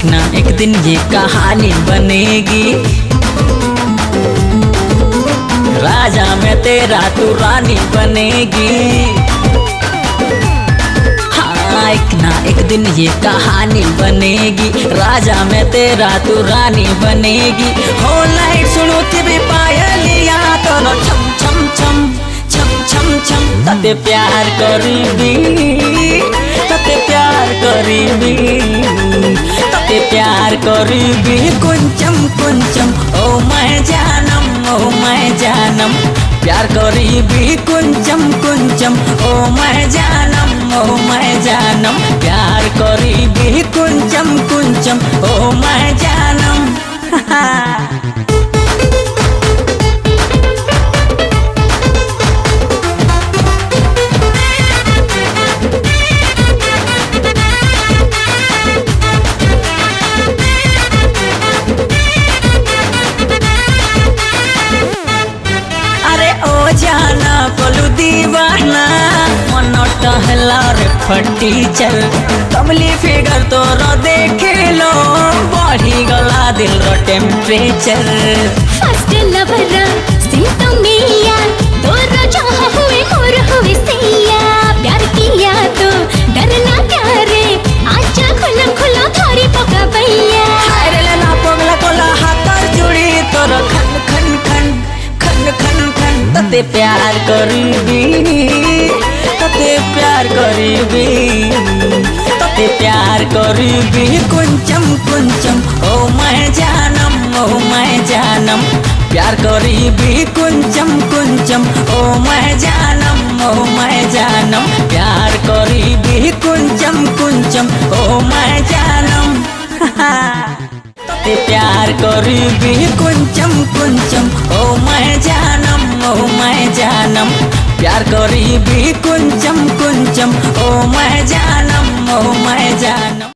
एक ना एक दिन ये कहानी बनेगी। राजा में तेरा तू रानी बनेगी। हाँ एक ना एक दिन ये कहानी बनेगी। राजा में तेरा तू रानी बनेगी। हो लाइट सुनो तेरे पायलिया तो छम छम छम छम छम छम तते प्यार करीबी, तते प्यार करीबी, तते प्यार करीबी कुंचम कुंचम ओ मैं जानम, ओ मैं जानम प्यार करीबी कुंचम कुंचम ओ मैं जानम, ओ मैं जानम प्यार करीबी कुंचम कुंचम ओ मैं जानम। जाना बोलू दीवाना मन टहला रे फटी चल कमली फिगर तोर देखे लो बढ़ी गला दिल रो टेम्परेचर। फर्स्ट लवर सिंतो मिया तोर चाह हुए मोर हुए सैया प्यार किया तो डरना क्या रे आजा खुला खुला थारी पका भैया। हाय रे ना पगला कोला हाथ जुड़ी तोर खन खन खन खन खन खन तते प्यार करीबी, तते प्यार करीबी, तते प्यार करीबी कुंचम कुंचम ओ मैं जानम, ओ मैं जानम प्यार करीबी कुंचम कुंचम ओ मैं जानम, ओ मैं जानम प्यार करीबी कुंचम कुंचम ओ मैं जानम। तते प्यार करीबी कुंचम कुंचम ओ मैं जानम, ओ मैं जानम प्यार करीबी कुंचम कुंचम ओ मैं जानम, ओ मैं जानम।